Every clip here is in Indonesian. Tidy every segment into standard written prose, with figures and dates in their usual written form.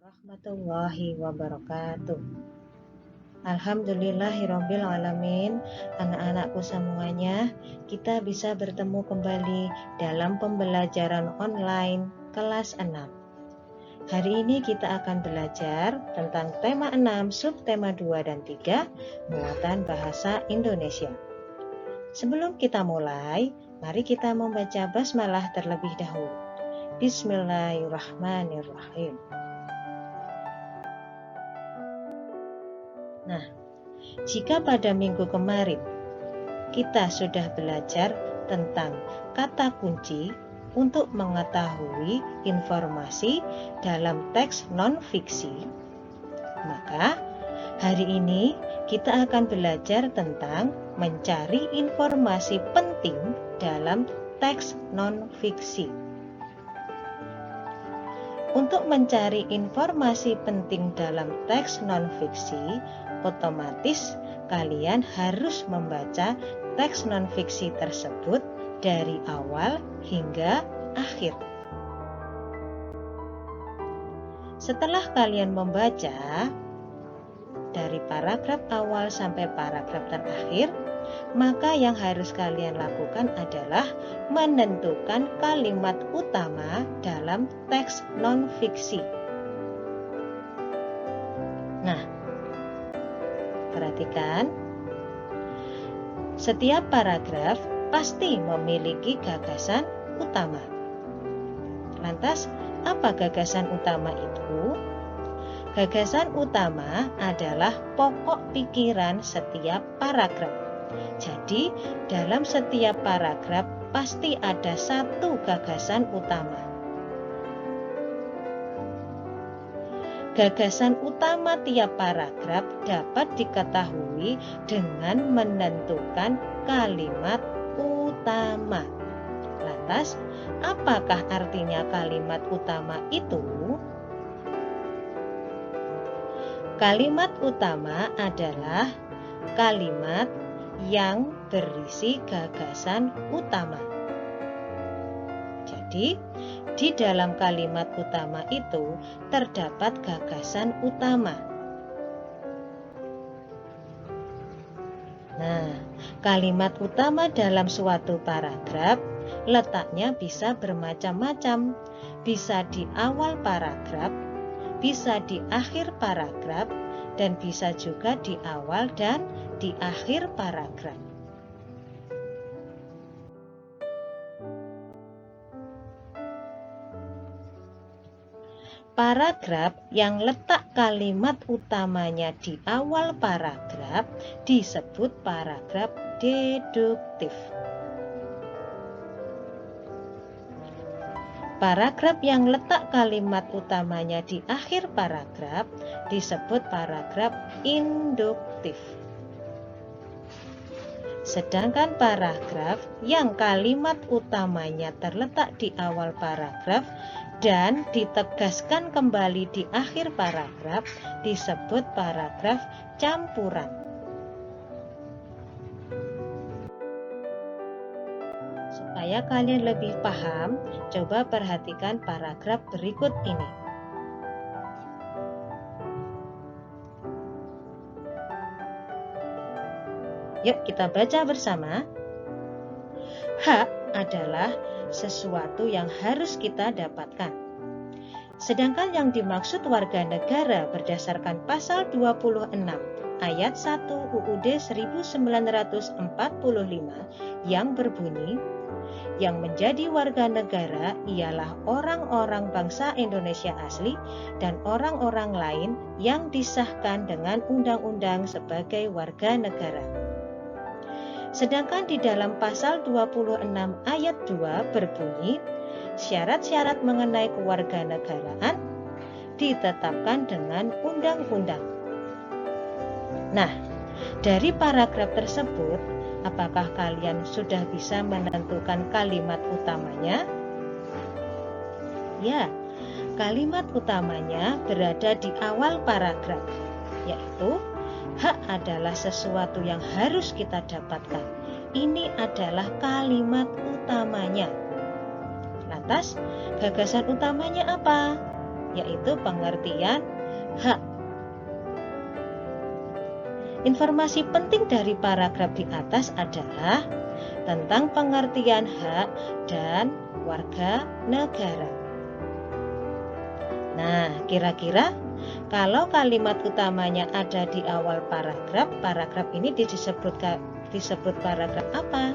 warahmatullahi wabarakatuh. Alhamdulillahirabbil alamin. Anak-anakku semuanya, kita bisa bertemu kembali dalam pembelajaran online kelas 6. Hari ini kita akan belajar tentang tema 6, subtema 2 dan 3, muatan bahasa Indonesia. Sebelum kita mulai, mari kita membaca basmalah terlebih dahulu. Bismillahirrahmanirrahim. Nah, jika pada minggu kemarin kita sudah belajar tentang kata kunci untuk mengetahui informasi dalam teks non-fiksi, maka hari ini kita akan belajar tentang mencari informasi penting dalam teks non-fiksi. Untuk mencari informasi penting dalam teks non-fiksi, otomatis kalian harus membaca teks non-fiksi tersebut dari awal hingga akhir. Setelah kalian membaca dari paragraf awal sampai paragraf terakhir, maka yang harus kalian lakukan adalah menentukan kalimat utama dalam teks non-fiksi. Nah, perhatikan, setiap paragraf pasti memiliki gagasan utama. Lantas, apa gagasan utama itu? Gagasan utama adalah pokok pikiran setiap paragraf. Jadi, dalam setiap paragraf pasti ada satu gagasan utama. Gagasan utama tiap paragraf dapat diketahui dengan menentukan kalimat utama. Lantas, apakah artinya kalimat utama itu? Kalimat utama adalah kalimat yang berisi gagasan utama. Jadi, di dalam kalimat utama itu terdapat gagasan utama. Nah, kalimat utama dalam suatu paragraf letaknya bisa bermacam-macam. Bisa di awal paragraf, bisa di akhir paragraf, dan bisa juga di awal dan di akhir paragraf. Paragraf yang letak kalimat utamanya di awal paragraf disebut paragraf deduktif. Paragraf yang letak kalimat utamanya di akhir paragraf disebut paragraf induktif. Sedangkan paragraf yang kalimat utamanya terletak di awal paragraf dan ditegaskan kembali di akhir paragraf disebut paragraf campuran. Supaya kalian lebih paham, coba perhatikan paragraf berikut ini. Yuk kita baca bersama. Hak adalah sesuatu yang harus kita dapatkan. Sedangkan yang dimaksud warga negara berdasarkan pasal 26 ayat 1 UUD 1945 yang berbunyi, yang menjadi warga negara ialah orang-orang bangsa Indonesia asli dan orang-orang lain yang disahkan dengan undang-undang sebagai warga negara. Sedangkan di dalam pasal 26 ayat 2 berbunyi, syarat-syarat mengenai kewarganegaraan ditetapkan dengan undang-undang. Nah, dari paragraf tersebut, apakah kalian sudah bisa menentukan kalimat utamanya? Ya, kalimat utamanya berada di awal paragraf, yaitu hak adalah sesuatu yang harus kita dapatkan. Ini adalah kalimat utamanya. Lantas, gagasan utamanya apa? yaitu pengertian hak. Informasi penting dari paragraf di atas adalah tentang pengertian hak dan warga negara. Nah, kira-kira kalau kalimat utamanya ada di awal paragraf, paragraf ini disebut paragraf apa?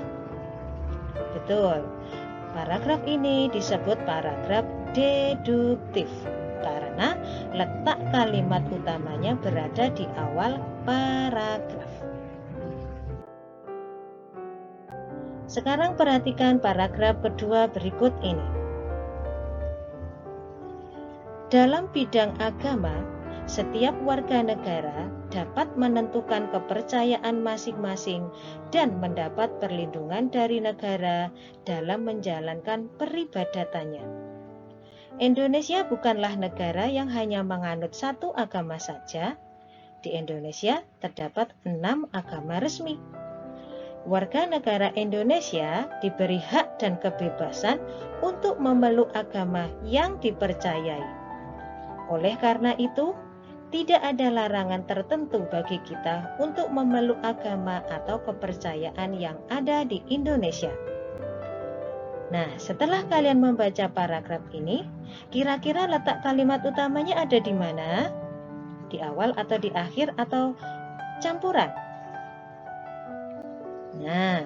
Betul, paragraf ini disebut paragraf deduktif karena letak kalimat utamanya berada di awal paragraf. Sekarang perhatikan paragraf kedua berikut ini. Dalam bidang agama, setiap warga negara dapat menentukan kepercayaan masing-masing dan mendapat perlindungan dari negara dalam menjalankan peribadatannya. Indonesia bukanlah negara yang hanya menganut satu agama saja. Di Indonesia terdapat 6 agama resmi. Warga negara Indonesia diberi hak dan kebebasan untuk memeluk agama yang dipercayai. Oleh karena itu, tidak ada larangan tertentu bagi kita untuk memeluk agama atau kepercayaan yang ada di Indonesia. Nah, setelah kalian membaca paragraf ini, kira-kira letak kalimat utamanya ada di mana? Di awal atau di akhir atau campuran? Nah,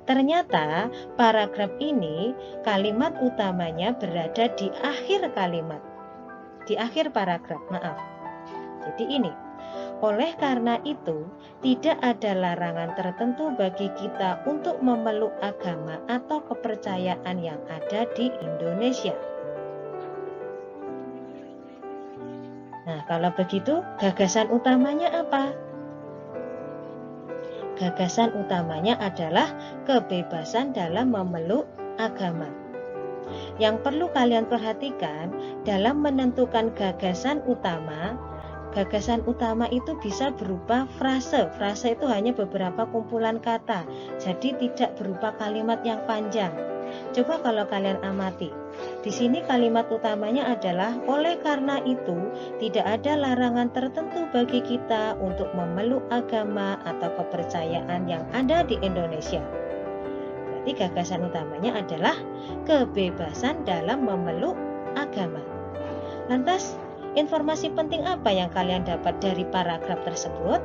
ternyata paragraf ini kalimat utamanya berada di akhir kalimat. Di akhir paragraf, maaf. Jadi ini. Oleh karena itu, tidak ada larangan tertentu bagi kita untuk memeluk agama atau kepercayaan yang ada di Indonesia. Nah, kalau begitu, gagasan utamanya apa? Gagasan utamanya adalah kebebasan dalam memeluk agama. Yang perlu kalian perhatikan dalam menentukan gagasan utama itu bisa berupa frase. Frase itu hanya beberapa kumpulan kata, jadi tidak berupa kalimat yang panjang. Coba kalau kalian amati. Di sini kalimat utamanya adalah oleh karena itu tidak ada larangan tertentu bagi kita untuk memeluk agama atau kepercayaan yang ada di Indonesia. Berarti gagasan utamanya adalah kebebasan dalam memeluk agama. Lantas, informasi penting apa yang kalian dapat dari paragraf tersebut?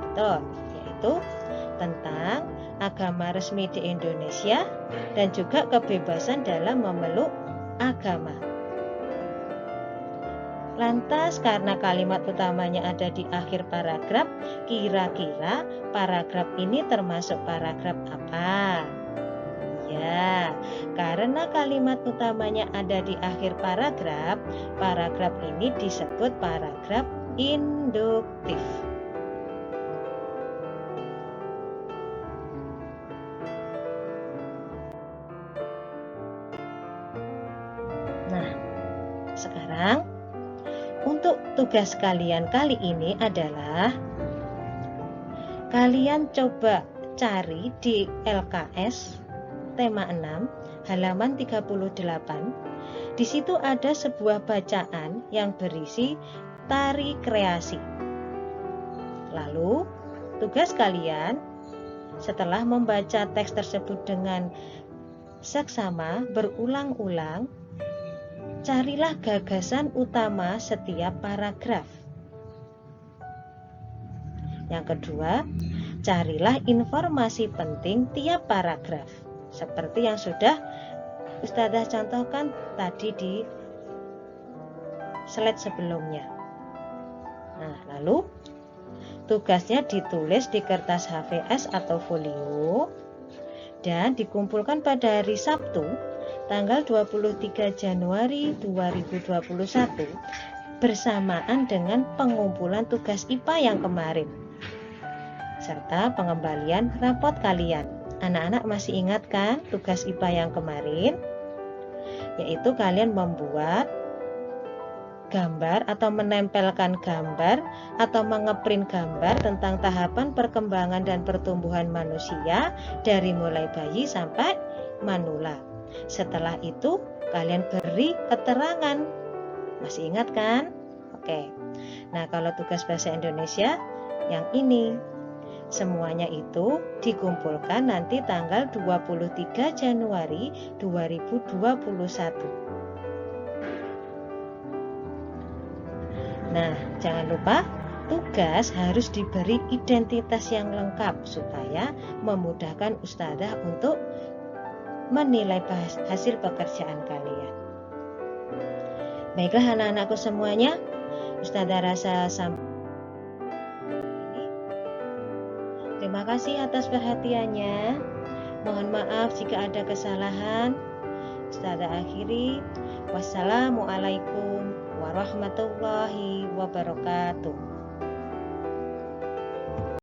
Betul, yaitu tentang agama resmi di Indonesia dan juga kebebasan dalam memeluk agama. Lantas, karena kalimat utamanya ada di akhir paragraf, kira-kira paragraf ini termasuk paragraf apa? Ya, karena kalimat utamanya ada di akhir paragraf, paragraf ini disebut paragraf induktif. Nah, sekarang untuk tugas kalian kali ini adalah kalian coba cari di LKS tema 6 halaman 38. Di situ ada sebuah bacaan yang berisi tari kreasi. Lalu, tugas kalian setelah membaca teks tersebut dengan seksama berulang-ulang, carilah gagasan utama setiap paragraf. Yang kedua, carilah informasi penting tiap paragraf, seperti yang sudah Ustazah contohkan tadi di slide sebelumnya. Nah, lalu tugasnya ditulis di kertas HVS atau folio dan dikumpulkan pada hari Sabtu tanggal 23 Januari 2021 bersamaan dengan pengumpulan tugas IPA yang kemarin serta pengembalian rapot kalian. Anak-anak masih ingat kan tugas IPA yang kemarin? Yaitu kalian membuat gambar atau menempelkan gambar atau mengeprint gambar tentang tahapan perkembangan dan pertumbuhan manusia dari mulai bayi sampai manula. Setelah itu kalian beri keterangan. Masih ingat kan? Oke. Nah, kalau tugas bahasa Indonesia yang ini, semuanya itu dikumpulkan nanti tanggal 23 Januari 2021. Nah, jangan lupa tugas harus diberi identitas yang lengkap supaya memudahkan ustadzah untuk menilai hasil pekerjaan kalian. Baiklah anak-anakku semuanya, ustadzah rasa sampai ini. Terima kasih atas perhatiannya. Mohon maaf jika ada kesalahan. Ustadzah akhiri. Wassalamualaikum warahmatullahi wabarakatuh.